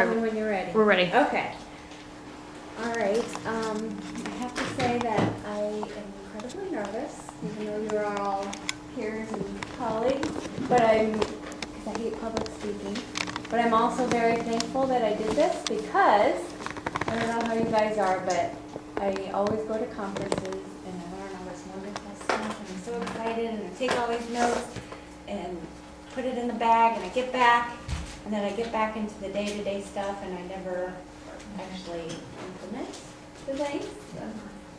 tell me when you're ready. We're ready. Okay. All right. I have to say that I am incredibly nervous, even though you're all peers and colleagues. But because I hate public speaking. But I'm also very thankful that I did this because I don't know how you guys are, but I always go to conferences and I learn all this wonderful stuff, and I'm so excited, and I take all these notes and put it in the bag, and I get back, and then I get back into the day-to-day stuff, and I never actually implement the things.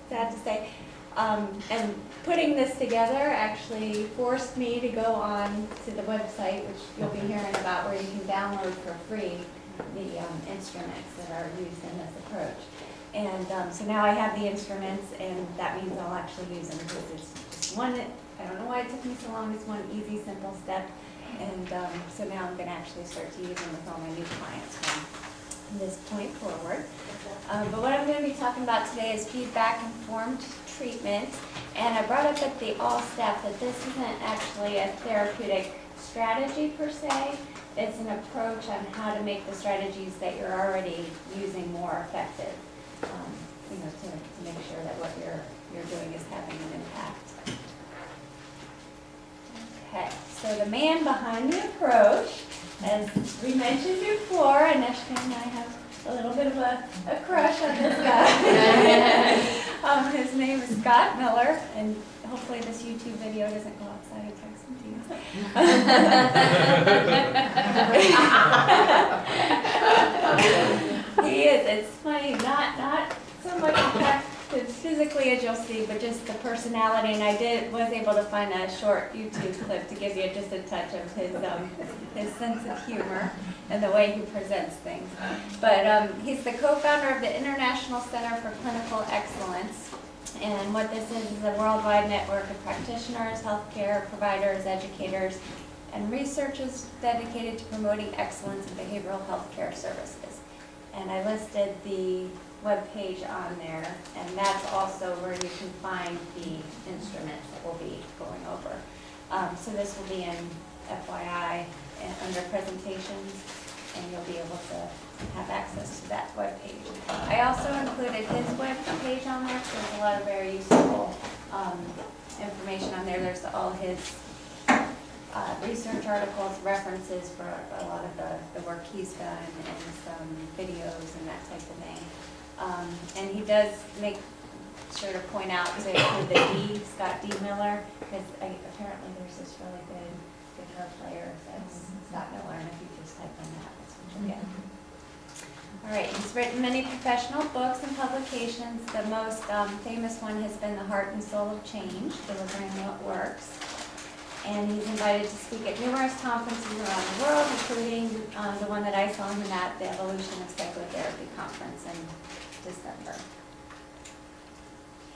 Sad to say. And putting this together actually forced me to go on to the website, which you'll be hearing about, where you can download for free the instruments that are used in this approach. And so now I have the instruments, and that means I'll actually use them, because it's just one, I don't know why it took me so long, it's one easy, simple step. And so now I'm going to actually start to use them with all my new clients from this point forward. But what I'm going to be talking about today is feedback-informed treatment. And I brought up at the all step that this isn't actually a therapeutic strategy per se. It's an approach on how to make the strategies that you're already using more effective. To make sure that what you're doing is having an impact. Okay, so the man behind the approach, as we mentioned before, and Eshka and I have a little bit of a crush on this guy. His name is Scott Miller, and hopefully this YouTube video doesn't go outside of Tykes Teens. He is. It's funny, not so much the fact that physically as you'll see, but just the personality. And I was able to find a short YouTube clip to give you just a touch of his sense of humor and the way he presents things. But he's the co-founder of the International Center for Clinical Excellence. And what this is a worldwide network of practitioners, healthcare providers, educators, and researchers dedicated to promoting excellence in behavioral health care services. And I listed the web page on there, and that's also where you can find the instruments that we'll be going over. So this will be in FYI and under presentations, and you'll be able to have access to that web page. I also included his web page on there, so there's a lot of very useful information on there. There's all his research articles, references for a lot of the work he's done, and some videos and that type of thing. And he does make sure to point out to the D, Scott D. Miller, because apparently there's this really good guitar player that's Scott Miller, and if you just type in that, that's what you'll get. All right, he's written many professional books and publications. The most famous one has been The Heart and Soul of Change, Delivering What Works. And he's invited to speak at numerous conferences around the world, including the one that I saw him at, the Evolution of Psychotherapy Conference in December.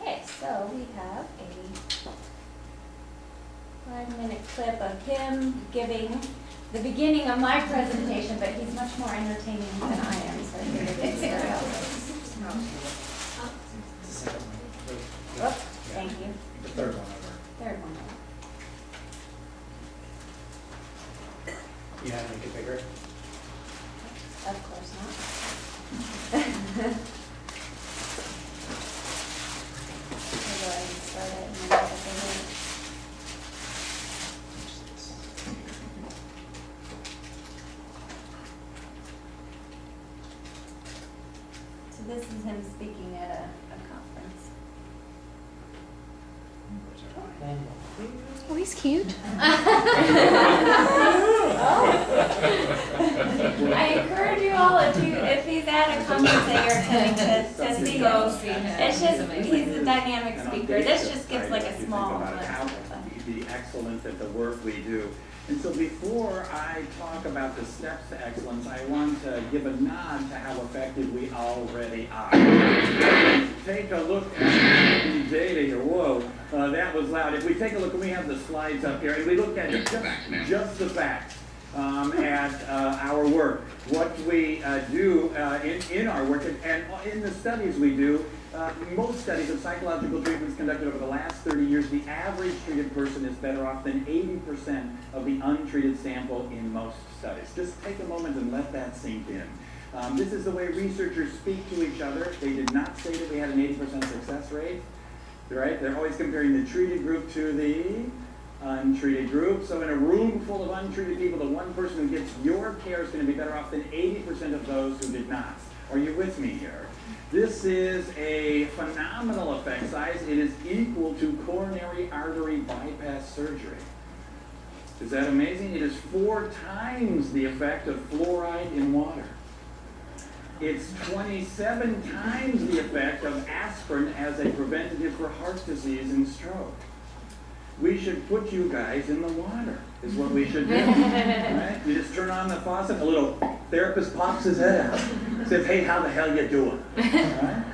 Okay, so we have a 5-minute clip of him giving the beginning of my presentation, but he's much more entertaining than I am, so I figured it's very helpful. Oops, thank you. The third one over. Third one. You have to make it bigger? Of course not. I'll go ahead and start it and then I'll put it in. So this is him speaking at a conference. Oh, he's cute. I encourage you all, if he's at a conference that you're attending, to see him. It's just, he's a dynamic speaker. This just gives like a small glimpse. The excellence at the work we do. And so before I talk about the steps to excellence, I want to give a nod to how effective we already are. Take a look at the data here. Whoa, that was loud. If we take a look, and we have the slides up here, and we look at just the facts at our work, what we do in our work, and in the studies we do. Most studies of psychological treatments conducted over the last 30 years, the average treated person is better off than 80% of the untreated sample in most studies. Just take a moment and let that sink in. This is the way researchers speak to each other. They did not say that we had an 80% success rate, right? They're always comparing the treated group to the untreated group. So in a room full of untreated people, the one person who gets your care is going to be better off than 80% of those who did not. Are you with me here? This is a phenomenal effect size. It is equal to coronary artery bypass surgery. Is that amazing? It is 4 times the effect of fluoride in water. It's 27 times the effect of aspirin as a preventative for heart disease and stroke. We should put you guys in the water, is what we should do. Right? You just turn on the faucet, a little therapist pops his head out, says, hey, how the hell you doing? Right?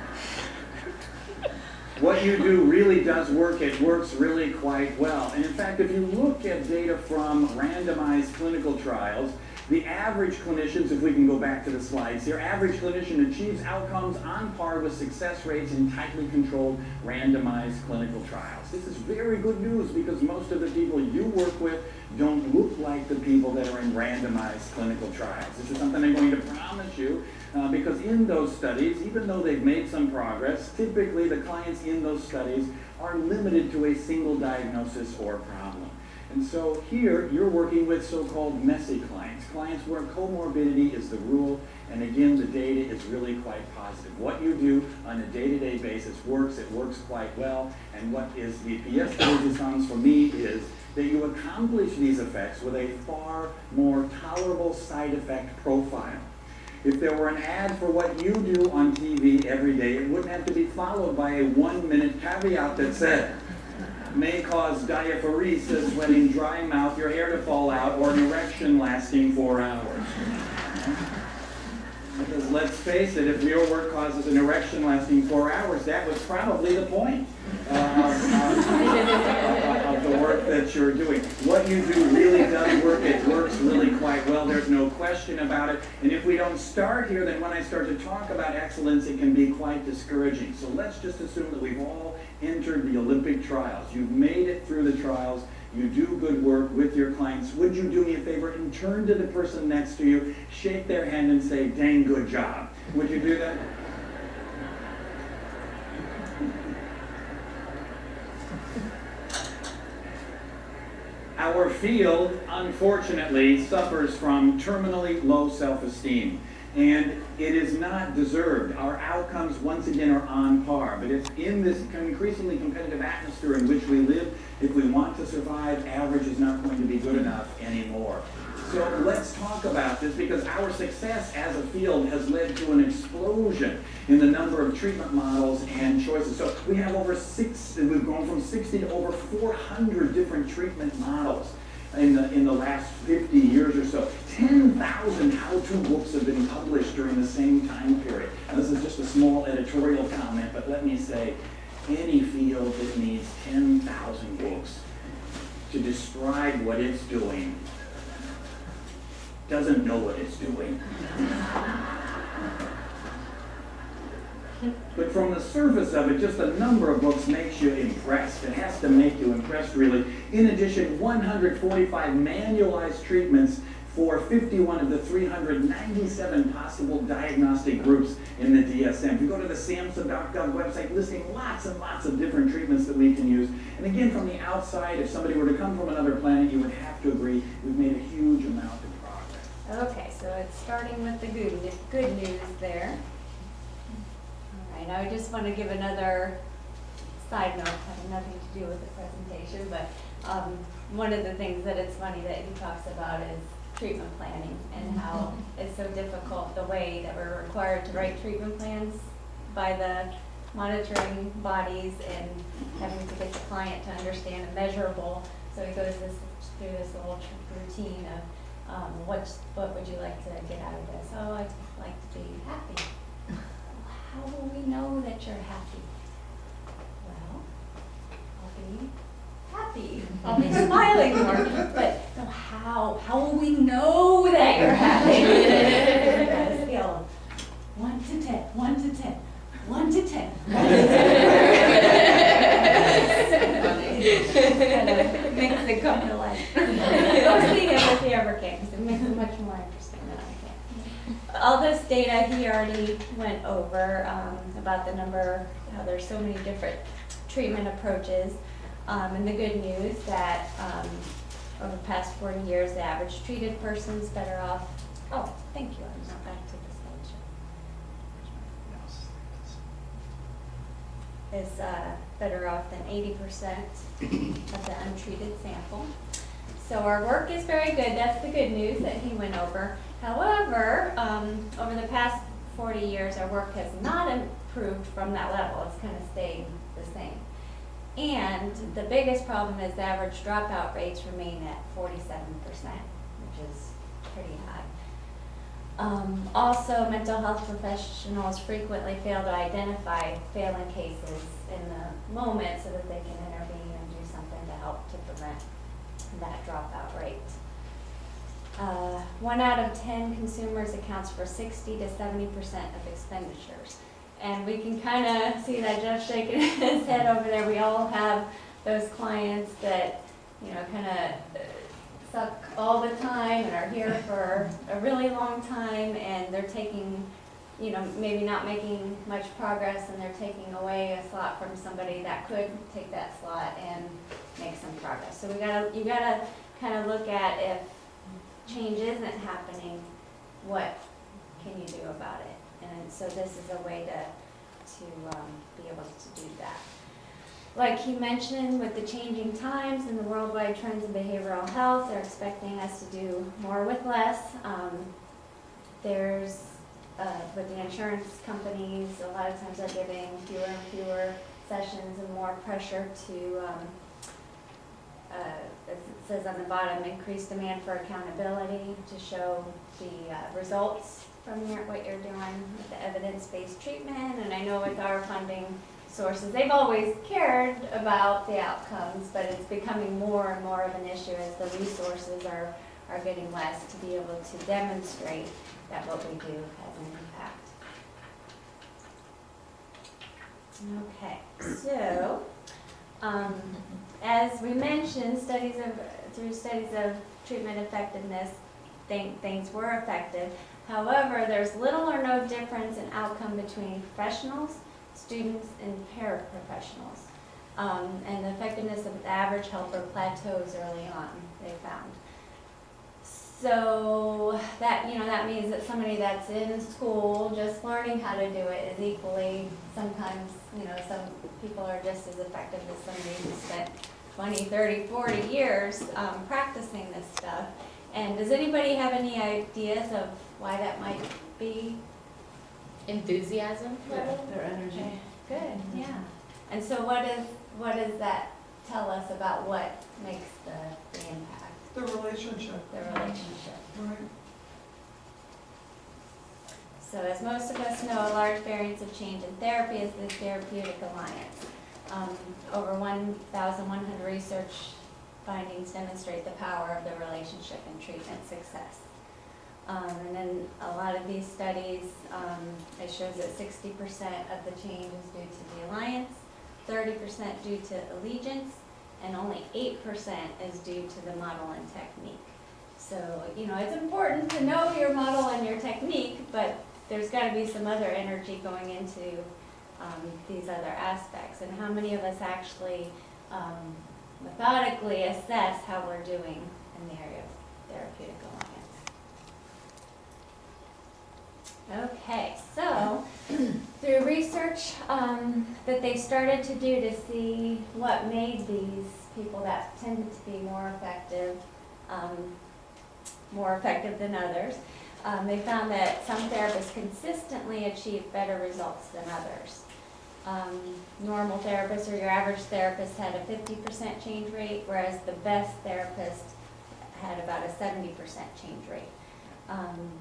What you do really does work. It works really quite well. And in fact, if you look at data from randomized clinical trials, the average clinicians, if we can go back to the slides here, average clinician achieves outcomes on par with success rates in tightly controlled randomized clinical trials. This is very good news because most of the people you work with don't look like the people that are in randomized clinical trials. This is something I'm going to promise you because in those studies, even though they've made some progress, typically the clients in those studies are limited to a single diagnosis or problem. And so here, you're working with so-called messy clients, clients where comorbidity is the rule, and again, the data is really quite positive. What you do on a day-to-day basis works, it works quite well, and what is the pièce de résistance for me is that you accomplish these effects with a far more tolerable side effect profile. If there were an ad for what you do on TV every day, it wouldn't have to be followed by a 1-minute caveat that said, may cause diaphoresis, sweating, dry mouth, your hair to fall out, or an erection lasting 4 hours. Because let's face it, if your work causes an erection lasting 4 hours, that was probably the point of the work that you're doing. What you do really does work. It works really quite well. There's no question about it. And if we don't start here, then when I start to talk about excellence, it can be quite discouraging. So let's just assume that we've all entered the Olympic trials. You've made it through the trials. You do good work with your clients. Would you do me a favor and turn to the person next to you, shake their hand and say, dang good job. Would you do that? Our field, unfortunately, suffers from terminally low self-esteem. And it is not deserved. Our outcomes, once again, are on par. But it's in this increasingly competitive atmosphere in which we live, if we want to survive, average is not going to be good enough anymore. So let's talk about this because our success as a field has led to an explosion in the number of treatment models and choices. So we have we've gone from 60 to over 400 different treatment models in the last 50 years or so. 10,000 how-to books have been published during the same time period. And this is just a small editorial comment, but let me say, any field that needs 10,000 books to describe what it's doing doesn't know what it's doing. But from the surface of it, just the number of books makes you impressed. It has to make you impressed, really. In addition, 145 manualized treatments for 51 of the 397 possible diagnostic groups in the DSM. If you go to the SAMHSA.gov website, listing lots and lots of different treatments that we can use. And again, from the outside, if somebody were to come from another planet, you would have to agree we've made a huge amount of progress. Okay, so it's starting with the good news there. All right, I just want to give another side note, having nothing to do with the presentation, but one of the things that it's funny that he talks about is treatment planning and how it's so difficult the way that we're required to write treatment plans by the monitoring bodies and having to get the client to understand a measurable. So he goes through this little routine of what would you like to get out of this? Oh, I'd like to be happy. How will we know that you're happy? Well, I'll be happy. I'll be smiling more. But no, how will we know that you're happy? On a scale of 1 to 10, 1 to 10, 1 to 10. 1 to 10. Kind of makes it come to life. Go see him if he ever came. It makes it much more interesting than I can. All this data he already went over about the number, how there's so many different treatment approaches. And the good news that over the past 40 years, the average treated person's better off. Oh, thank you. I'm not back to the slideshow. Is better off than 80% of the untreated sample. So our work is very good. That's the good news that he went over. However, over the past 40 years, our work has not improved from that level. It's kind of stayed the same. And the biggest problem is the average dropout rates remain at 47%, which is pretty high. Also, mental health professionals frequently fail to identify failing cases in the moment so that they can intervene and do something to help to prevent that dropout rate. 1 out of 10 consumers accounts for 60 to 70% of expenditures. And we can kind of see that Jeff's shaking his head over there. We all have those clients that, kind of suck all the time and are here for a really long time, and they're taking, maybe not making much progress, and they're taking away a slot from somebody that could take that slot and make some progress. So you gotta kind of look at if change isn't happening, what can you do about it? And so this is a way to be able to do that. Like he mentioned, with the changing times and the worldwide trends in behavioral health, they're expecting us to do more with less. There's, with the insurance companies, a lot of times they're giving fewer and fewer sessions and more pressure to, as it says on the bottom, increased demand for accountability to show the results from what you're doing with the evidence-based treatment. And I know with our funding sources, they've always cared about the outcomes, but it's becoming more and more of an issue as the resources are getting less to be able to demonstrate that what we do has an impact. Okay, so as we mentioned, through studies of treatment effectiveness, things were effective. However, there's little or no difference in outcome between professionals, students, and paraprofessionals. And the effectiveness of the average helper plateaus early on, they found. So that means that somebody that's in school just learning how to do it is equally, sometimes, some people are just as effective as somebody who spent 20, 30, 40 years practicing this stuff. And does anybody have any ideas of why that might be? Enthusiasm? Their energy. Okay, good, yeah. And so what does that tell us about what makes the impact? The relationship. The relationship. Right. So as most of us know, a large variance of change in therapy is the therapeutic alliance. Over 1,100 research findings demonstrate the power of the relationship in treatment success. And in a lot of these studies, it shows that 60% of the change is due to the alliance, 30% due to allegiance, and only 8% is due to the model and technique. So, it's important to know your model and your technique, but there's got to be some other energy going into these other aspects. And how many of us actually methodically assess how we're doing in the area of therapeutic alliance? Okay, so through research that they started to do to see what made these people that tended to be more effective than others, they found that some therapists consistently achieved better results than others. Normal therapists or your average therapist had a 50% change rate, whereas the best therapist had about a 70% change rate.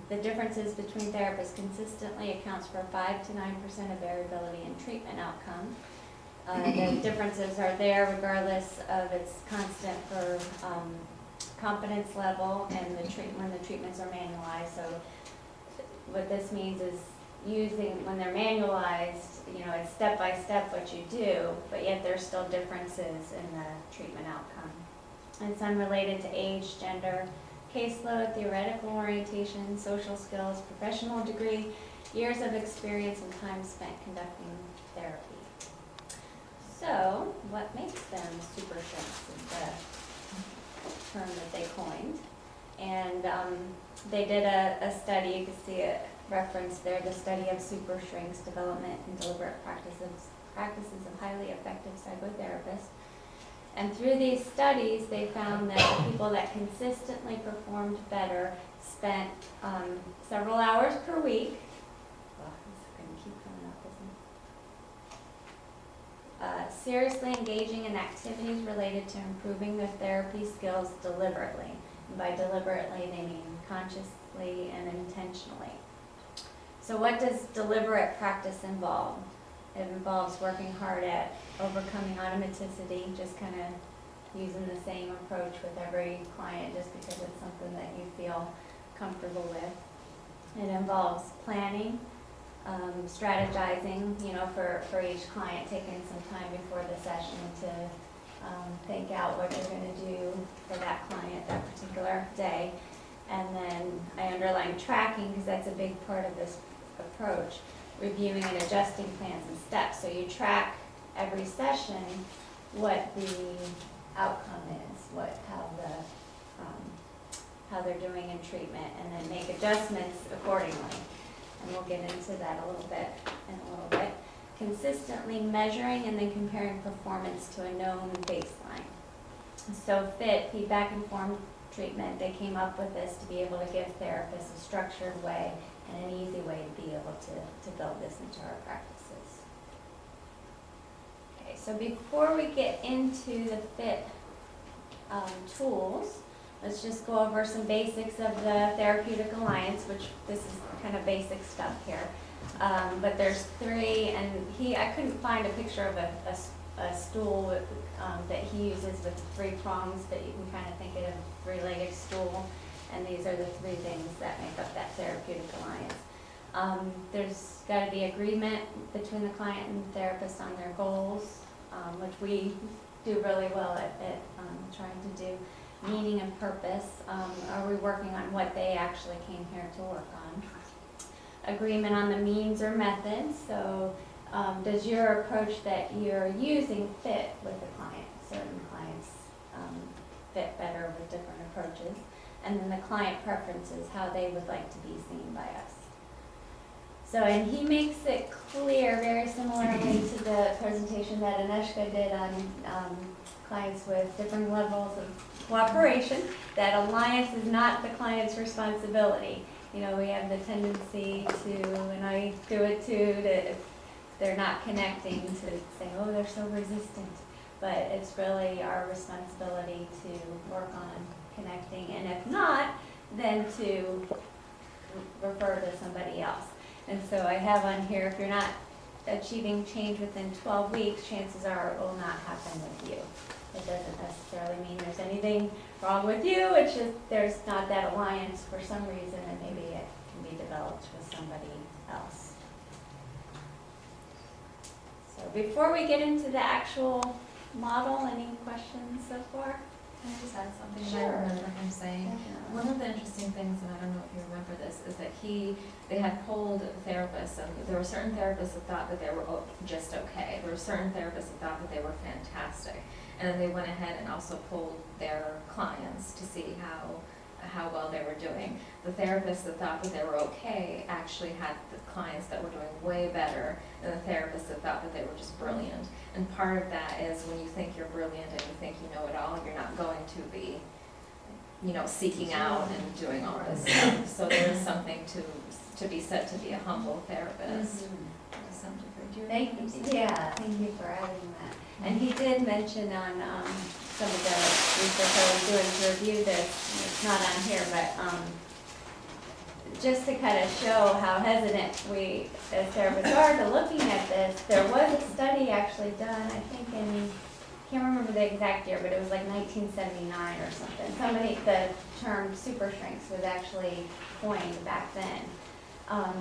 The differences between therapists consistently accounts for 5 to 9% of variability in treatment outcome. The differences are there regardless of its constant for competence level and when the treatments are manualized. So what this means is when they're manualized, it's step by step what you do, but yet there's still differences in the treatment outcome. And some related to age, gender, caseload, theoretical orientation, social skills, professional degree, years of experience, and time spent conducting therapy. So, what makes them super shrinks is the term that they coined. And they did a study, you can see it referenced there, the study of super shrinks, development and deliberate practices of highly effective psychotherapists. And through these studies, they found that the people that consistently performed better spent several hours per week. Well, this is going to keep coming up, isn't it? Seriously engaging in activities related to improving their therapy skills deliberately. And by deliberately, they mean consciously and intentionally. So what does deliberate practice involve? It involves working hard at overcoming automaticity, just kind of using the same approach with every client just because it's something that you feel comfortable with. It involves planning, strategizing, for each client, taking some time before the session to think out what you're going to do for that client that particular day. And then I underline tracking because that's a big part of this approach, reviewing and adjusting plans and steps. So you track every session what the outcome is, how they're doing in treatment, and then make adjustments accordingly. And we'll get into that a little bit in a little bit. Consistently measuring and then comparing performance to a known baseline. So FIT, feedback informed treatment, they came up with this to be able to give therapists a structured way and an easy way to be able to build this into our practices. Okay, so before we get into the FIT tools, let's just go over some basics of the Therapeutic Alliance, which this is kind of basic stuff here. But there's three, and I couldn't find a picture of a stool that he uses with 3 prongs, but you can kind of think of a 3-legged stool. And these are the 3 things that make up that Therapeutic Alliance. There's got to be agreement between the client and the therapist on their goals, which we do really well at trying to do. Meaning and purpose. Are we working on what they actually came here to work on? Agreement on the means or methods. So does your approach that you're using fit with the client? Certain clients fit better with different approaches. And then the client preferences, how they would like to be seen by us. So, and he makes it clear, very similarly to the presentation that Aneshka did on clients with different levels of cooperation, that alliance is not the client's responsibility. We have the tendency to, and I do it too, that if they're not connecting, to say, oh, they're so resistant. But it's really our responsibility to work on connecting, and if not, then to refer to somebody else. And so I have on here, if you're not achieving change within 12 weeks, chances are it will not happen with you. It doesn't necessarily mean there's anything wrong with you, it's just there's not that alliance for some reason, and maybe it can be developed with somebody else. So before we get into the actual model, any questions so far? Can I just add something Sure. that I remember him saying? Definitely. One of the interesting things, and I don't know if you remember this, is that they had polled therapists, and there were certain therapists that thought that they were just okay. There were certain therapists that thought that they were fantastic. And then they went ahead and also polled their clients to see how well they were doing. The therapists that thought that they were okay actually had the clients that were doing way better than the therapists that thought that they were just brilliant. And part of that is when you think you're brilliant and you think you know it all, you're not going to be, seeking out and doing all this stuff. So there is something to be said to be a humble therapist. To some degree. Thank you for adding that. And he did mention on some of the research I was doing to review this, it's not on here, but just to kind of show how hesitant we as therapists are to looking at this, there was a study actually done, I think can't remember the exact year, but it was like 1979 or something. The term super shrinks was actually coined back then.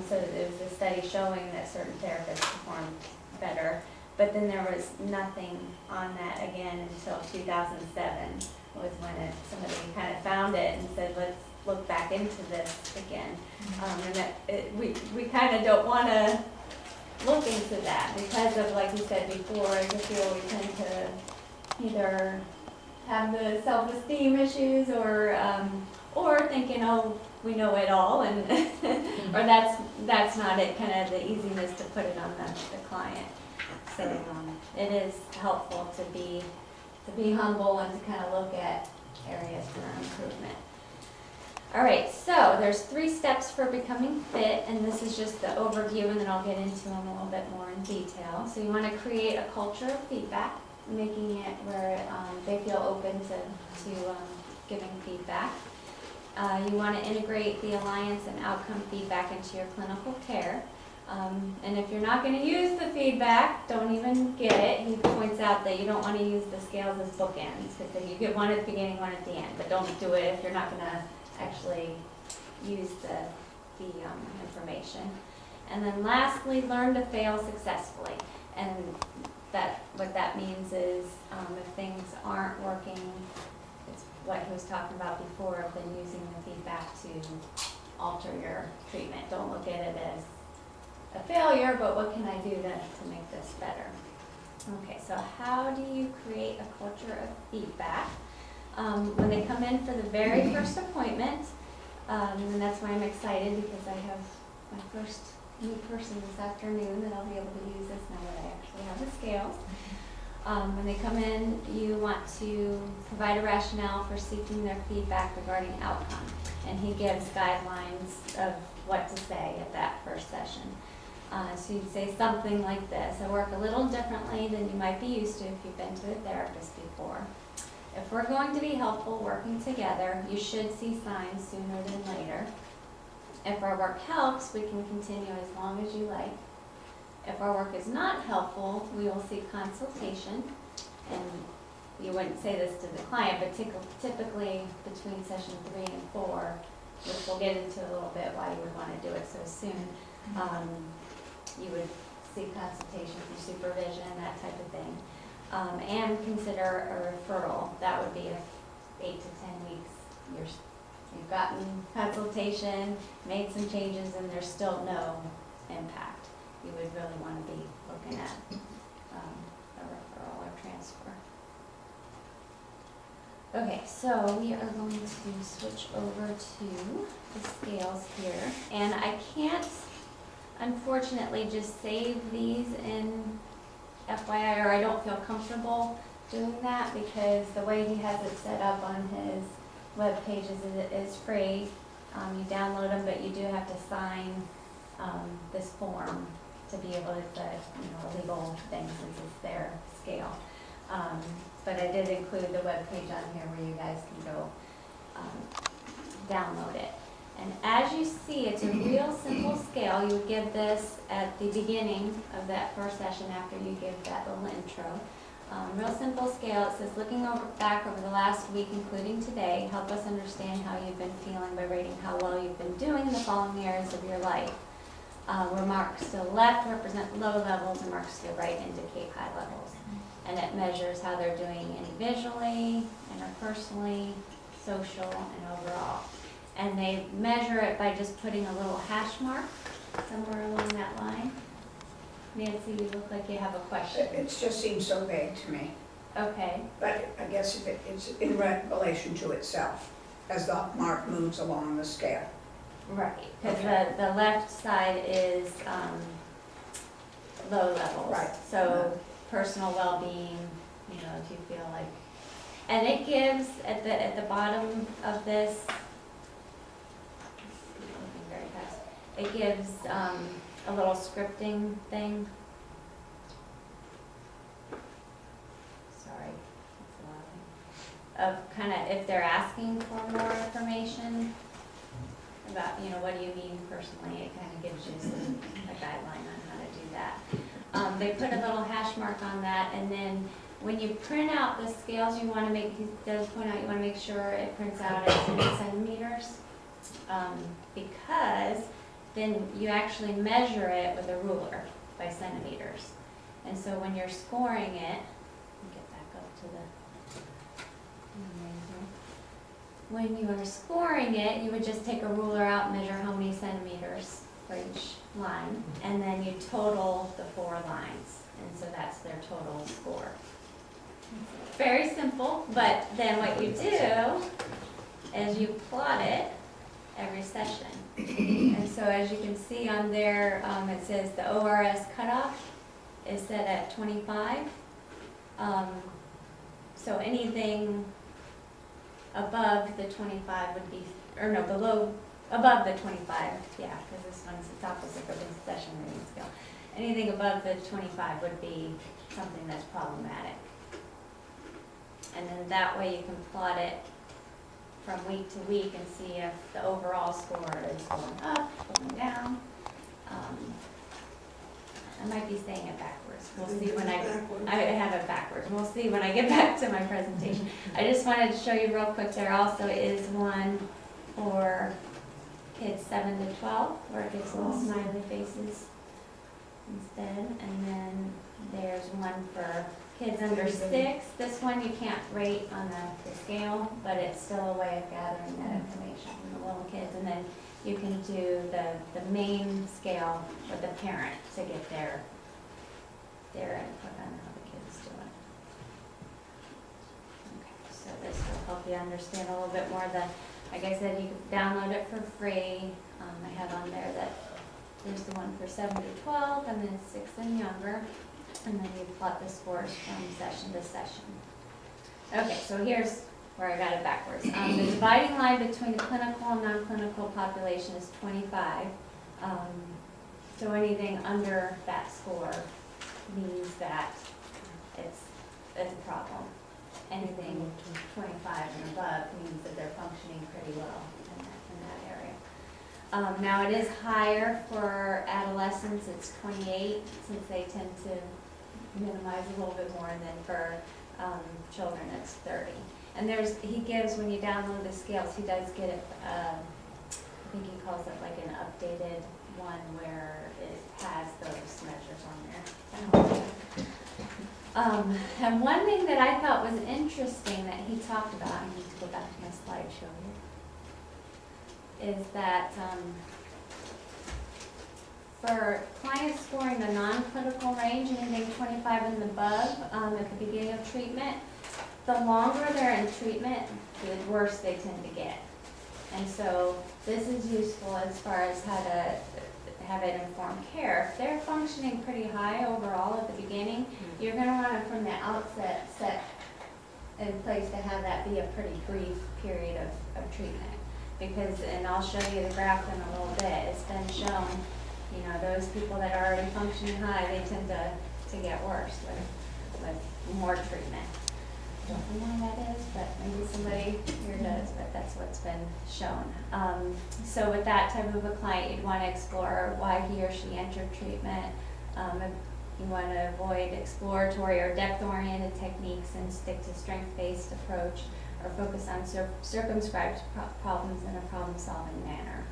So there was a study showing that certain therapists performed better. But then there was nothing on that again until 2007 was when somebody kind of found it and said, let's look back into this again. And that, we kind of don't want to look into that because of, like you said before, I just feel we tend to either have the self-esteem issues or thinking, oh, we know it all, and or that's not it, kind of the easiness to put it on the client. So it is helpful to be humble and to kind of look at areas for improvement. All right, so there's 3 steps for becoming fit, and this is just the overview, and then I'll get into them a little bit more in detail. So you want to create a culture of feedback, making it where they feel open to giving feedback. You want to integrate the alliance and outcome feedback into your clinical care. And if you're not going to use the feedback, don't even get it. He points out that you don't want to use the scales as bookends, because you get one at the beginning, one at the end. But don't do it if you're not going to actually use the information. And then lastly, learn to fail successfully. And what that means is if things aren't working, it's what he was talking about before, of then using the feedback to alter your treatment. Don't look at it as a failure, but what can I do to make this better? Okay, so how do you create a culture of feedback? When they come in for the very first appointment, and that's why I'm excited, because I have my first new person this afternoon that I'll be able to use this now that I actually have the scales. When they come in, you want to provide a rationale for seeking their feedback regarding outcome. And he gives guidelines of what to say at that first session. So you'd say something like this: I work a little differently than you might be used to if you've been to a therapist before. If we're going to be helpful working together, you should see signs sooner than later. If our work helps, we can continue as long as you like. If our work is not helpful, we will seek consultation. And you wouldn't say this to the client, but typically between session 3 and 4, which we'll get into a little bit why you would want to do it so soon, you would seek consultation for supervision, that type of thing. And consider a referral. That would be if 8 to 10 weeks you've gotten consultation, made some changes, and there's still no impact. You would really want to be looking at a referral or transfer. Okay, so we are going to switch over to the scales here. And I can't, unfortunately, just save these in FYI, or I don't feel comfortable doing that, because the way he has it set up on his web pages is free. You download them, but you do have to sign this form to be able to, legal things, since it's their scale. But I did include the web page on here where you guys can go download it. And as you see, it's a real simple scale. You would give this at the beginning of that first session after you give that little intro. Real simple scale. It says, looking back over the last week, including today, help us understand how you've been feeling by rating how well you've been doing in the following areas of your life. Where marks to the left represent low levels and marks to the right indicate high levels. And it measures how they're doing individually, interpersonally, social, and overall. And they measure it by just putting a little hash mark somewhere along that line. Nancy, you look like you have a question. It just seems so vague to me, Okay, but I guess if it's in relation to itself, as the mark moves along the scale. right, because Okay. the left side is low levels. Right. So personal well-being, if you feel like, and it gives at the bottom of this, looking very fast, it gives a little scripting thing. Sorry, it's loading. Of kind of if they're asking for more information about, what do you mean personally, it kind of gives you a guideline on how to do that. They put a little hash mark on that, and then when you print out the scales, he does point out you want to make sure it prints out as in centimeters, because then you actually measure it with a ruler by centimeters. And so when you're scoring it, let me get back up to the When you are scoring it, you would just take a ruler out and measure how many centimeters for each line, and then you total the 4 lines, and so that's their total score. Very simple, but then what you do is you plot it every session. And so as you can see on there, it says the ORS cutoff is set at 25. So anything above the 25 would be, or no, above the 25, yeah, because this one's the opposite of the session rating scale. Anything above the 25 would be something that's problematic. And then that way you can plot it from week to week and see if the overall score is going up, going down. I might be saying it backwards. We'll see when I have it backwards. We'll see when I get back to my presentation. I just wanted to show you real quick, there also is one for kids 7 to 12, where it gives little smiley faces instead. And then there's one for kids under 6. This one you can't rate on the scale, but it's still a way of gathering that information from the little kids. And then you can do the main scale with the parent to get their input on how the kid's doing. Okay, so this will help you understand a little bit more. Like I said, you can download it for free. I have on there that there's the one for 7 to 12, and then 6 and younger. And then you plot the scores from session to session. Okay, so here's where I got it backwards. The dividing line between the clinical and non-clinical population is 25. So anything under that score means that it's a problem. Anything 25 and above means that they're functioning pretty well in that area. Now it is higher for adolescents, it's 28, since they tend to minimize a little bit more, and then for children it's 30. And he gives, when you download the scales, he does get it, I think he calls it like an updated one where it has those measures on there. And one thing that I thought was interesting that he talked about, I need to go back to my slideshow here, is that for clients scoring the non-clinical range, anything 25 and above at the beginning of treatment, the longer they're in treatment, the worse they tend to get. And so this is useful as far as how to have it informed care. If they're functioning pretty high overall at the beginning, you're going to want to, from the outset, set in place to have that be a pretty brief period of treatment. Because, and I'll show you the graph in a little bit, it's been shown, you know, those people that are already functioning high, they tend to get worse with more treatment. I don't know why that is, but maybe somebody here does, but that's what's been shown. So with that type of a client, you'd want to explore why he or she entered treatment. You want to avoid exploratory or depth-oriented techniques and stick to strength-based approach, or focus on circumscribed problems in a problem-solving manner.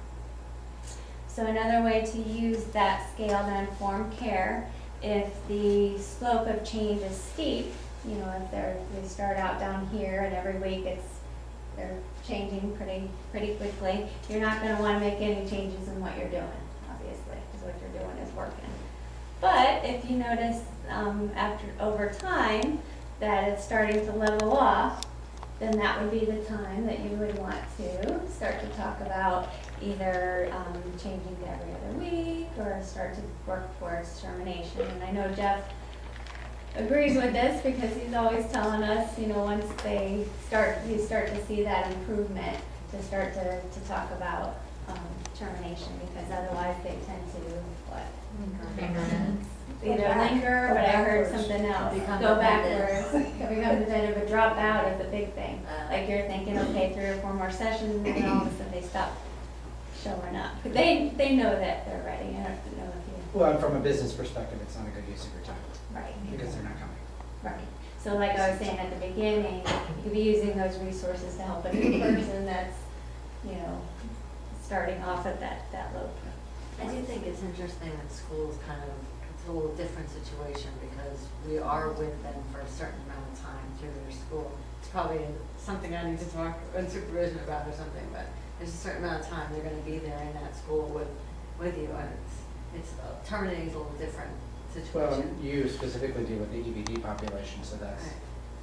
So another way to use that scale to inform care, if the slope of change is steep, you know, if they start out down here and every week they're changing pretty quickly, you're not going to want to make any changes in what you're doing, obviously, because what you're doing is working. But if you notice over time that it's starting to level off, then that would be the time that you would want to start to talk about either changing to every other week or start to work towards termination. And I know Jeff agrees with this because he's always telling us, you know, once you start to see that improvement, to start to talk about termination, because otherwise they tend to either linger, but I heard something else, go backwards, become a bit of a dropout is a big thing. Like you're thinking, okay, 3 or 4 more sessions, and then all of a sudden they stop showing up. But they know that they're ready. I don't know if you. Well, and from a business perspective, it's not a good use of your time. Right. Because they're not coming. Right. So like I was saying at the beginning, you could be using those resources to help a new person that's, you know, starting off at that low point. I do think it's interesting that schools kind of, it's a little different situation because we are with them for a certain amount of time through their school. It's probably something I need to talk in supervision about or something, but there's a certain amount of time they're gonna be there in that school with you, and it's terminating is a little different Well, situation. you specifically deal with the EBD population, so that's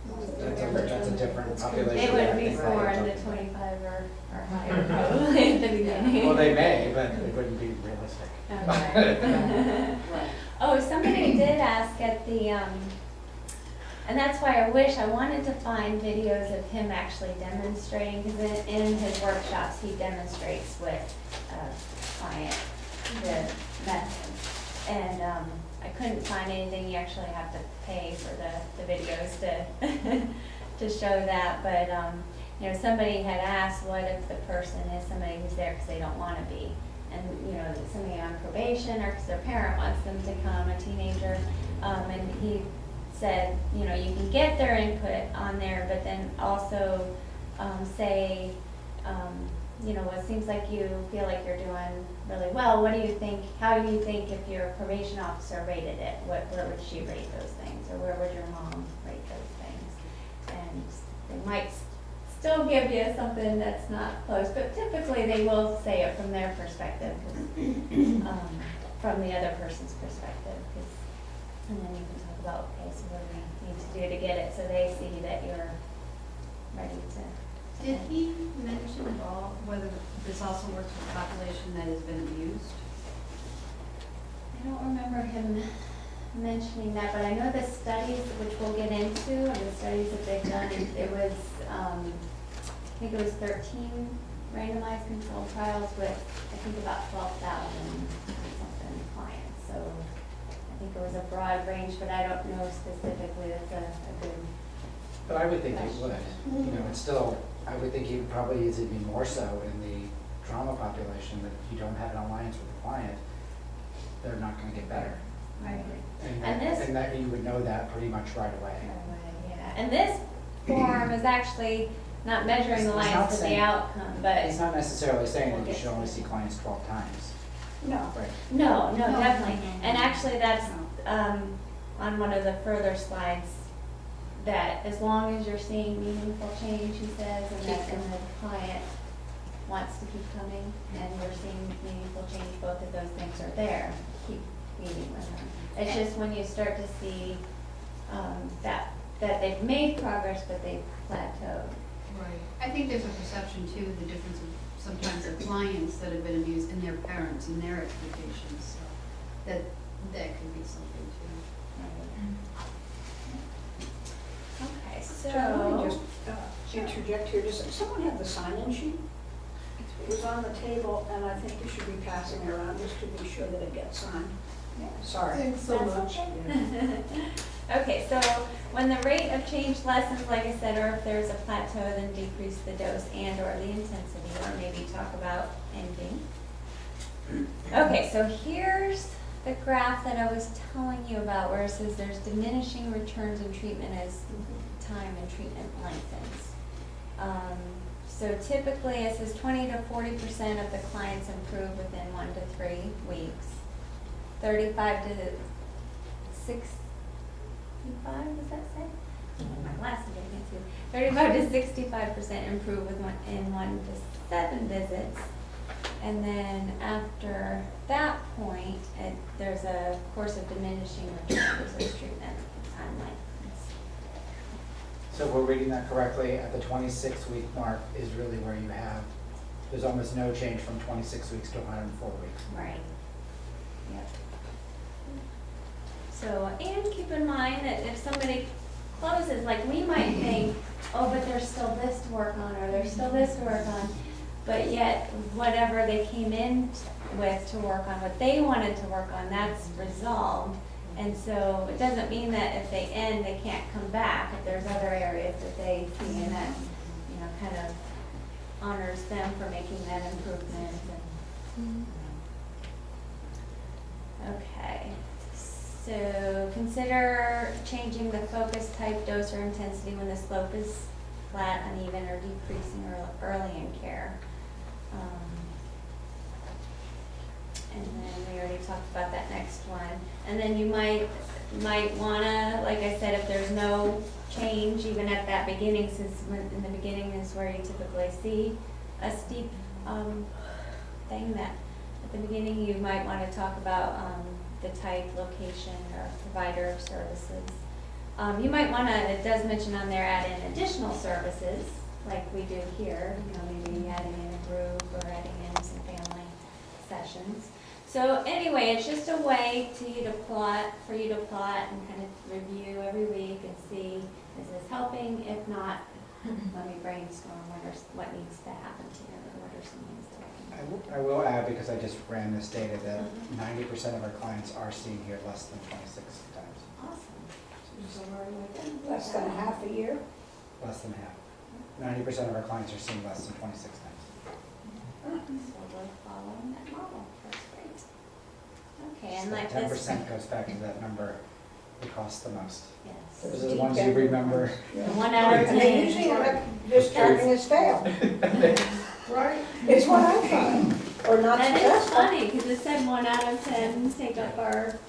Right. that's a different population. They than would I be think we're four in talking the about. 25 or higher probably at the beginning. Well, they may, but it wouldn't be realistic. Okay. Right. Oh, somebody did ask at the, and that's why I wanted to find videos of him actually demonstrating, because in his workshops, he demonstrates with a client the methods. And I couldn't find anything, you actually have to pay for the videos to, to show that, but, you know, somebody had asked, what if the person is somebody who's there because they don't want to be? And, you know, somebody on probation or because their parent wants them to come, a teenager, and he said, you know, you can get their input on there, but then also say, you know, it seems like you feel like you're doing really well. What do you think, how do you think if your probation officer rated it? Where would she rate those things? Or where would your mom rate those things? And they might still give you something that's not close, but typically they will say it from their perspective, from the other person's perspective. And then you can talk about, okay, so what do we need to do to get it so they see that you're ready to. Did he mention at all whether this also works with a population that has been abused? I don't remember him mentioning that, but I know the studies, which we'll get into, and the studies that they've done, it was, I think it was 13 randomized controlled trials with, I think about 12,000 something clients. So I think it was a broad range, but I don't know specifically. That's a good. But I would think it would. You know, it's still, I would think it probably is even more so in the trauma population, that if you don't have an alliance with the client, they're not gonna get better. Right. And that you would know that pretty much right away. Yeah, and this form is actually not measuring the He's not lines for the saying- outcome, but. It's not necessarily saying that you should only see clients 12 times. No. Right. No, No. definitely. No. And actually, that's on one of the further slides, that as long as you're seeing meaningful change, he says, and that and the client wants to keep coming, and we're seeing meaningful change, both of those things are there, keep meeting with them. It's just when you start to see that they've made progress, but they've plateaued. Right. I think there's a perception too, the difference of sometimes the clients that have been abused and their parents and their expectations, so that could be something too. Okay, John, let me so, just interject here. Does someone have the sign-in sheet? It was on the table, and I think you should be passing it around just to be sure that it gets signed. Sorry. Thanks so That's much. okay. Okay, so when the rate of change lessens, like I said, or if there's a plateau, then decrease the dose and or the intensity, or maybe talk about ending. Okay, so here's the graph that I was telling you about, where it says there's diminishing returns in treatment as time and treatment lengthens. So typically, it says 20 to 40% of the clients improve within 1 to 3 weeks. 35 to 65, does that say? My glasses, I can't see. 35 to 65% improve in 1 to 7 visits. And then after that point, there's a course of diminishing returns as treatment timeline. So if we're reading that correctly, at the 26-week mark is really where you have, there's almost no change from 26 weeks to 104 weeks. Right. Yep. So, and keep in mind that if somebody closes, like we might think, oh, but there's still this to work on, or there's still this to work on, but yet whatever they came in with to work on, what they wanted to work on, that's resolved. And so it doesn't mean that if they end, they can't come back. If there's other areas that they see, and that, you know, kind of honors them for making that improvement. Okay, so consider changing the focus type, dose, or intensity when the slope is flat, uneven, or decreasing early in care. And then we already talked about that next one. And then you might wanna, like I said, if there's no change, even at that beginning, since in the beginning is where you typically see a steep, thing, that at the beginning, you might wanna talk about, the type, location, or provider of services. You might wanna, it does mention on there, add in additional services, like we do here, maybe adding in a group or adding in some family sessions. So anyway, it's just a way for you to plot and kind of review every week and see, is this helping? If not, let me brainstorm what needs to happen here, or what are some things that I can do. I will add, because I just ran this data, that 90% of our clients are seen here less than 26 times. Awesome. So we're within Less than half a year. Less than half. 90% of our clients are seen less than 26 times. So we're following that model, that's great. Okay, and So like 10% this, goes back to that number, it costs the most. yes. Those are the ones you remember. The 1 out of And they usually 10. end up discharging as failed. Right? It's what I find, or not That is successful. funny, because it said 1 out of 10 take up our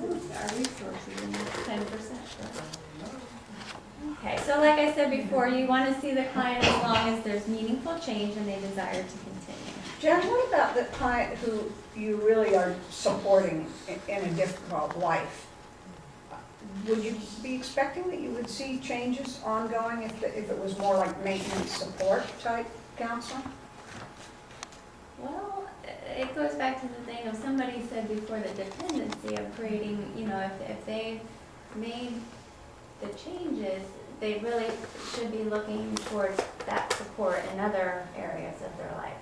resources, and it's 10%. Okay, so like I said before, you want to see the client as long as there's meaningful change and they desire to continue. Jen, what about the client who you really are supporting in a difficult life? Would you be expecting that you would see changes ongoing if it was more like maintenance support type counseling? Well, it goes back to the thing of somebody said before, the dependency of creating, if they've made the changes, they really should be looking towards that support in other areas of their life.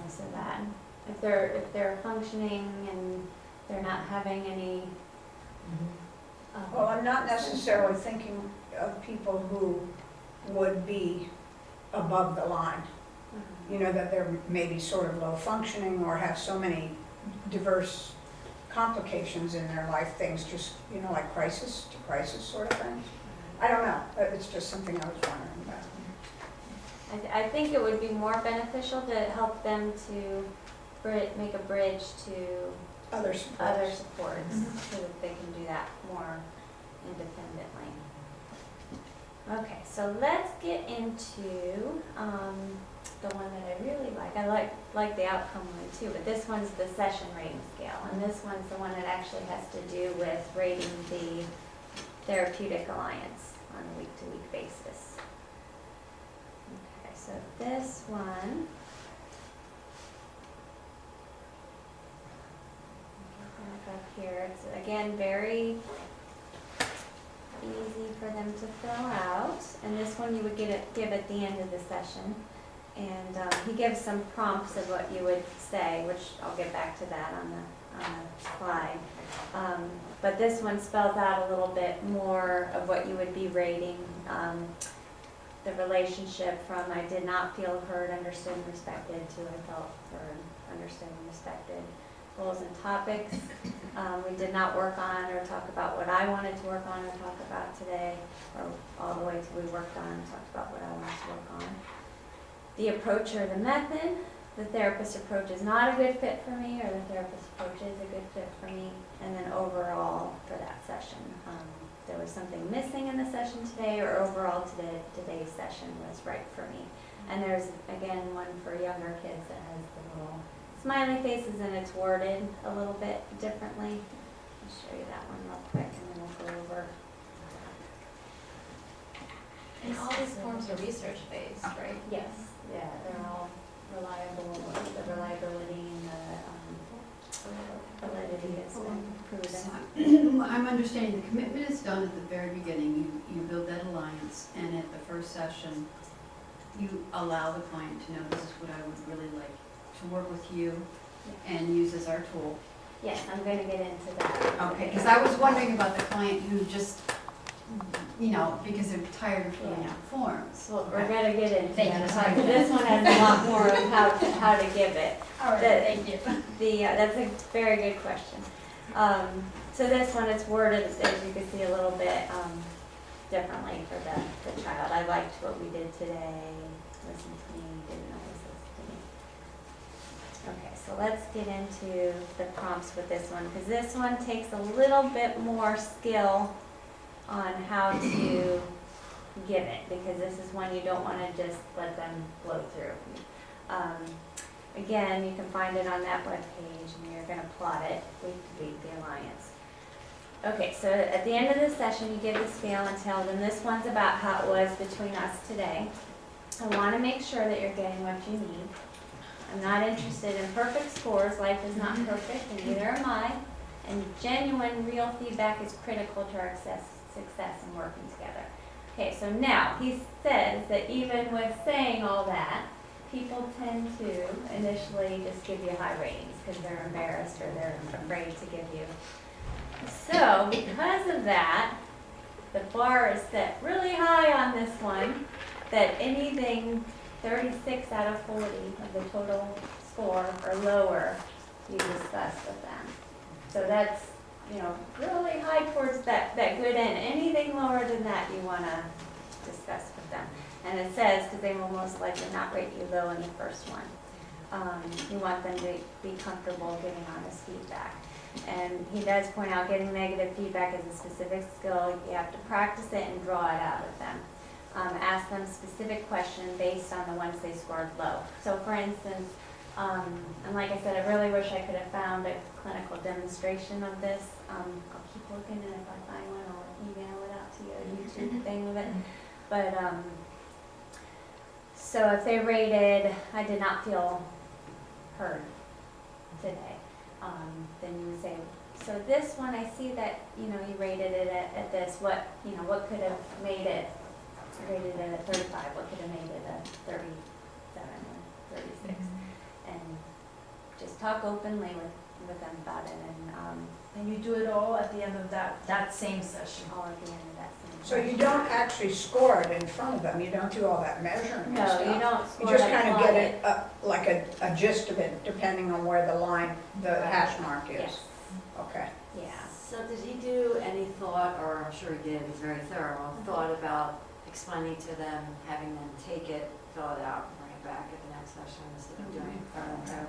So that if they're functioning and they're not having any. Well, I'm not necessarily thinking of people who would be above the line. That they're maybe sort of low functioning or have so many diverse complications in their life, things just, like crisis to crisis sort of things. I don't know, it's just something I was wondering about. I think it would be more beneficial to help them to make a bridge to Other supports. other supports, so that they can do that more independently. Okay, so let's get into the one that I really like. I like the outcome one too, but this one's the session rating scale, and this one's the one that actually has to do with rating the therapeutic alliance on a week-to-week basis. Okay, so this one, back up here, it's again very easy for them to fill out, and this one you would give at the end of the session. And he gives some prompts of what you would say, which I'll get back to that on the slide. But this one spells out a little bit more of what you would be rating. The relationship from I did not feel heard, understood, and respected to I felt heard, understood, and respected. Goals and topics. We did not work on or talk about what I wanted to work on or talk about today, or all the way till we worked on and talked about what I wanted to work on. The approach or the method. The therapist approach is not a good fit for me, or the therapist approach is a good fit for me. And then overall for that session. There was something missing in the session today, or overall today's session was right for me. And there's, again, one for younger kids that has the little smiley faces, and it's worded a little bit differently. I'll show you that one real quick, and then we'll go over. And all these forms are research-based, right? Yes, yeah, they're all reliable, the reliability and the validity has been proven. I'm understanding the commitment is done at the very beginning. You build that alliance, and at the first session, you allow the client to know, this is what I would really like to work with you and use as our tool. Yes, I'm gonna get into that. Okay, because I was wondering about the client who just, because they're tired of filling out forms. Well, we're gonna get into Thank that, you. because this one has a lot more of how to give it. All right, That- thank you. That's a very good question. So this one, it's worded, as you can see, a little bit differently for the child. I liked what we did today, listen to me, didn't always listen to me. Okay, so let's get into the prompts with this one, because this one takes a little bit more skill on how to give it, because this is one you don't want to just let them blow through. Again, you can find it on that webpage, and you're going to plot it week to week, the Alliance. Okay, so at the end of the session, you give the scale and tell them this one's about how it was between us today. I want to make sure that you're getting what you need. I'm not interested in perfect scores. Life is not perfect, and neither am I. And genuine, real feedback is critical to our success in working together. Okay, so now he says that even with saying all that, people tend to initially just give you high ratings because they're embarrassed or they're afraid to give you. So because of that, the bar is set really high on this one, that anything 36 out of 40 of the total score or lower, you discuss with them. So that's, you know, really high towards that good end. Anything lower than that, you want to discuss with them. And it says, because they will most likely not rate you low in the first one. You want them to be comfortable giving honest feedback. And he does point out getting negative feedback is a specific skill. You have to practice it and draw it out of them. Ask them specific questions based on the ones they scored low. So for instance, and like I said, I really wish I could have found a clinical demonstration of this. I'll keep looking, and if I find one, I'll email it out to you, a YouTube thing of it. But so if they rated, I did not feel heard today, then you would say, so this one, I see that, you know, you rated it at this. What, you know, what could have made it rated it at 35? What could have made it a 37 or 36? And just talk openly with them about it, And you do it all at the end of that same session. all at the end of that same So you don't actually score it in front of them, you don't do all that measuring and No, stuff. you don't You score just it, kind of plot get it, like a gist of it, depending on where the line, the Right. hash mark is. Yes, Okay. yeah. So did he do any thought, or I'm sure he did, he's very thorough, thought about explaining to them, having them take it, fill it out, and bring it back at the next session instead of doing it in front of them?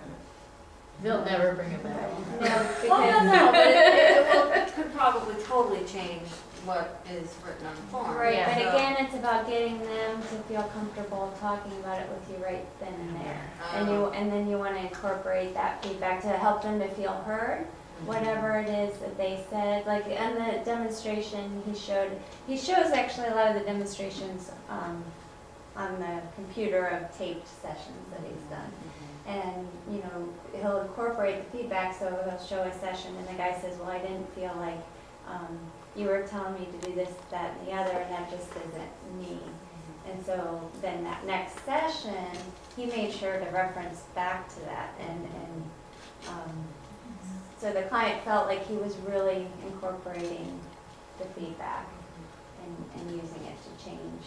They'll never bring it back. No, Well, no, but it could probably totally change what is written on the form. Right, Yeah. but So- again, it's about getting them to feel comfortable talking about it with you right then and there. And then you want to incorporate that feedback to help them to feel heard, whatever it is that they said. Like in the demonstration he shows actually a lot of the demonstrations on the computer of taped sessions that he's done. And, you know, he'll incorporate the feedback, so he'll show a session and the guy says, well, I didn't feel like you were telling me to do this, that, and the other, and that just isn't me. And so then that next session, he made sure to reference back to that. So the client felt like he was really incorporating the feedback and using it to change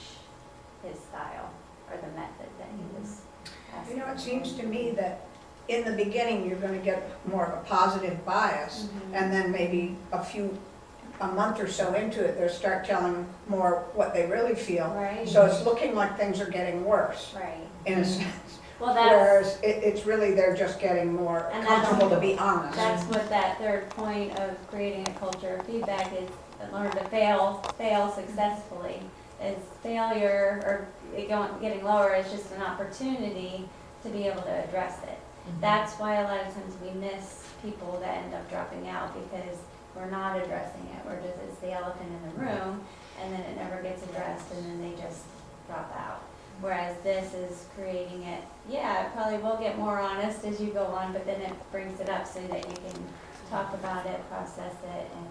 his style or the method that he was asking. You know, it seems to me that in the beginning, you're gonna get more of a positive bias, Mhm. and then maybe a month or so into it, they'll start telling more what they really feel. Right, So it's looking like things are getting worse, right. in a sense. Well, that's, Whereas it's really, they're just getting more And that's- comfortable to be honest. that's what that third point of creating a culture of feedback is, learn to fail successfully. Is failure or it getting lower is just an opportunity to be able to address it. That's why a lot of times we miss people that end up dropping out, because we're not addressing it. We're just, it's the elephant in the room, and then it never gets addressed, and then they just drop out. Whereas this is creating it, yeah, it probably will get more honest as you go on, but then it brings it up so that you can talk about it, process it, and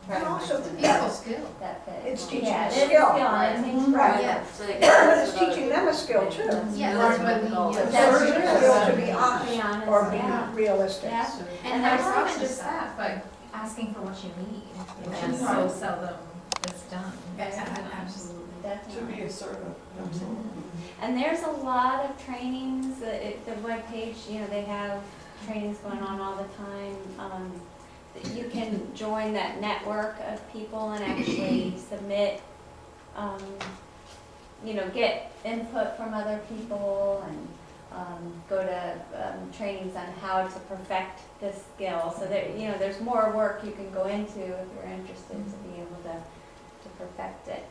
try And to also, find yeah, skill. that fit. It's teaching Yeah, a it is a skill. skill, and it takes Right. practice. So they but can- it's teaching them a skill too. Yeah, That's that's what what the goal we, is. That's It's true. a skill to be Be honest, honest, or be yeah. realistic. Yeah. And there's there's also also just that, but asking for what you need, which is Yeah. so seldom is done. absolutely. To be Definitely. assertive, absolutely. And there's a lot of trainings, the webpage, you know, they have trainings going on all the time. You can join that network of people and actually submit, you know, get input from other people and go to trainings on how to perfect this skill. So that, you know, there's more work you can go into if you're interested to be able to perfect it.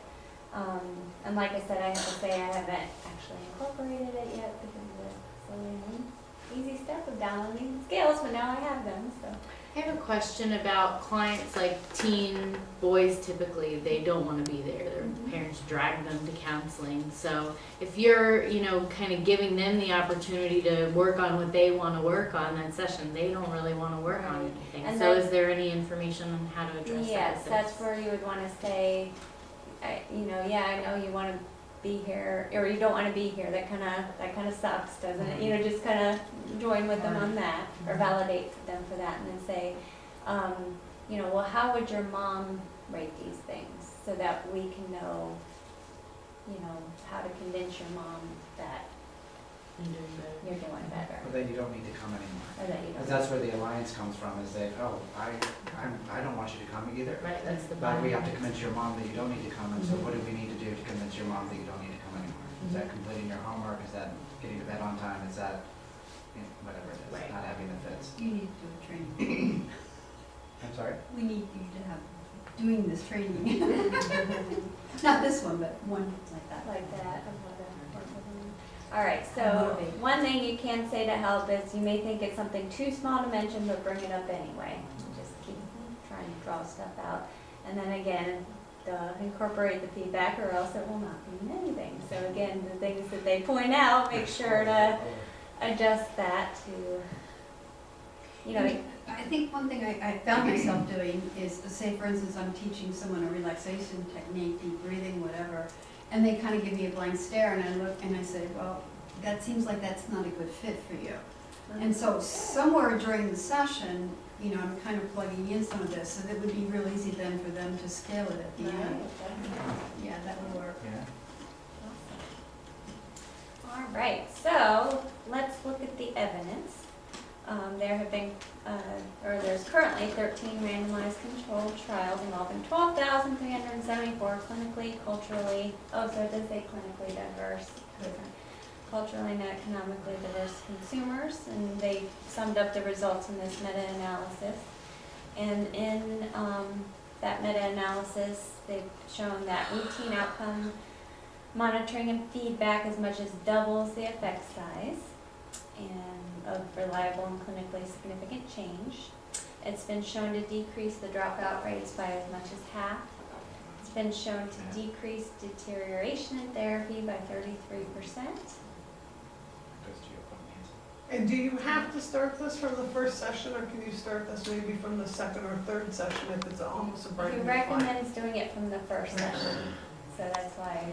And like I said, I have to say I haven't actually incorporated it yet because of the silly easy step of downloading skills, but now I have them, so. I have a question about clients, like teen boys typically, they don't want to be there. Their parents drag them to counseling. So if you're, you know, kind of giving them the opportunity to work on what they want to work on that session, they don't really want to work on Right. anything. And so that's- is there any information on how to address that? Yes, with that's this? where you would want to say, you know, yeah, I know you want to be here, or you don't want to be here. That kind of sucks, doesn't it? You know, just kind of join with them on that, or validate them for that, and then say, you know, well, how would your mom rate these things, so that we can know, you know, how to convince your mom that I'm doing better. you're doing better, But then you don't need to come anymore. or that you Because don't. that's where the alliance comes from, is that, oh, I don't want you to come either. Right, that's the But we have to bottom. convince your mom that you don't need to come, and so what do we need to do to convince your mom that you don't need to come anymore? Is that completing your homework, is that getting to bed on time, is that, you know, whatever it is, Right. not having the fits? You need to do a training. I'm sorry? We need you to have, doing this training. Not this one, but one like that. Like that. All right, so one thing you can say to help is you may think it's something too small to mention, but bring it up anyway. Just keep trying to draw stuff out. And then again, incorporate the feedback, or else it will not mean anything. So again, the things that they point out, make sure to adjust that to, you know, I think one thing I found myself doing is, say for instance, I'm teaching someone a relaxation technique, deep breathing, whatever, and they kind of give me a blank stare, and I look and I say, well, that seems like that's not a good fit for you. And so somewhere during the session, you know, I'm kind of plugging in some of this, so that would be real easy then for them to scale it at the end. Yeah, that would work. Yeah. All right, so let's look at the evidence. There have been, there's currently 13 randomized controlled trials involving 12,374 clinically, culturally, so it does say clinically diverse, culturally and economically diverse consumers, and they summed up the results in this meta-analysis. And in that meta-analysis, they've shown that routine outcome monitoring and feedback as much as doubles the effect size and of reliable and clinically significant change. It's been shown to decrease the dropout rates by as much as half. It's been shown to decrease deterioration in therapy by 33%. And do you have to start this from the first session, or can you start this maybe from the second or third session if it's almost a brand He new client? recommends doing it from the first session, so that's why.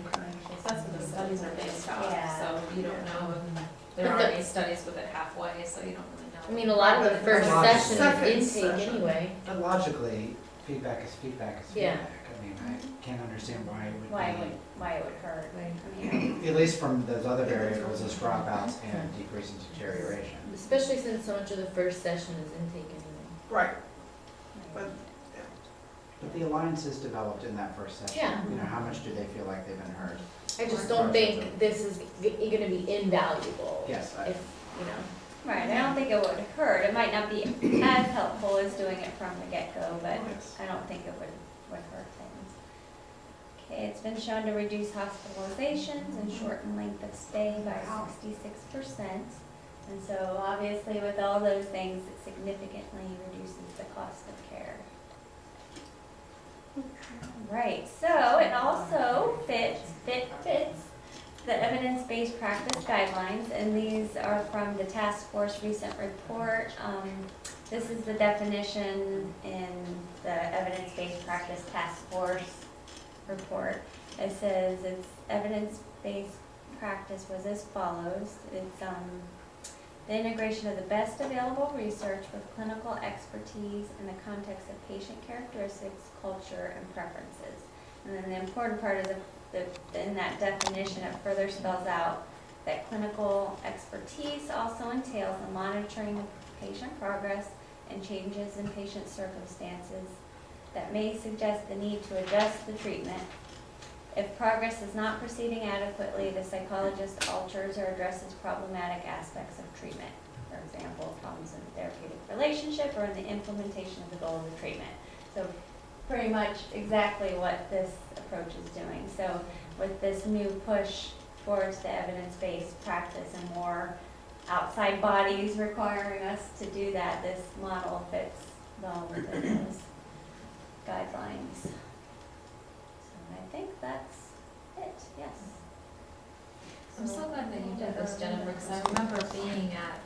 That's what the studies are based off, Yeah. so you don't know if there are any studies with it halfway, so you don't really know. I mean, a lot of the first Right. session Second is intake session. anyway. But logically, feedback is feedback is Yeah. feedback. I mean, I can't understand why it would be, Why it would hurt, I mean, at least from those other variables as dropouts and decrease in deterioration. Especially since so much of the first session is intake anyway. Right, but, But the alliance is developed in that first session. Yeah. You know, how much do they feel like they've been heard? I just don't think this is gonna be invaluable. Yes, If, you know. Right, I don't think it would hurt, it might not be as helpful as doing it from the get-go, but Yes. I don't think it would hurt things. Okay, it's been shown to reduce hospitalizations and shorten length of stay by 66%. And so obviously with all those things, it significantly reduces the cost of care. Right, so it also fits the evidence-based practice guidelines, and these are from the task force recent report. This is the definition in the evidence-based practice task force report. It says its evidence-based practice was as follows. It's the integration of the best available research with clinical expertise in the context of patient characteristics, culture, and preferences. And then the important part is in that definition, it further spells out that clinical expertise also entails the monitoring of patient progress and changes in patient circumstances that may suggest the need to adjust the treatment If progress is not proceeding adequately, the psychologist alters or addresses problematic aspects of treatment. For example, problems in the therapeutic relationship or in the implementation of the goal of the treatment. So pretty much exactly what this approach is doing. So with this new push towards the evidence-based practice and more outside bodies requiring us to do that, this model fits well within those guidelines. So I think that's it, yes. I'm so glad that you did this, Jennifer, because I remember being at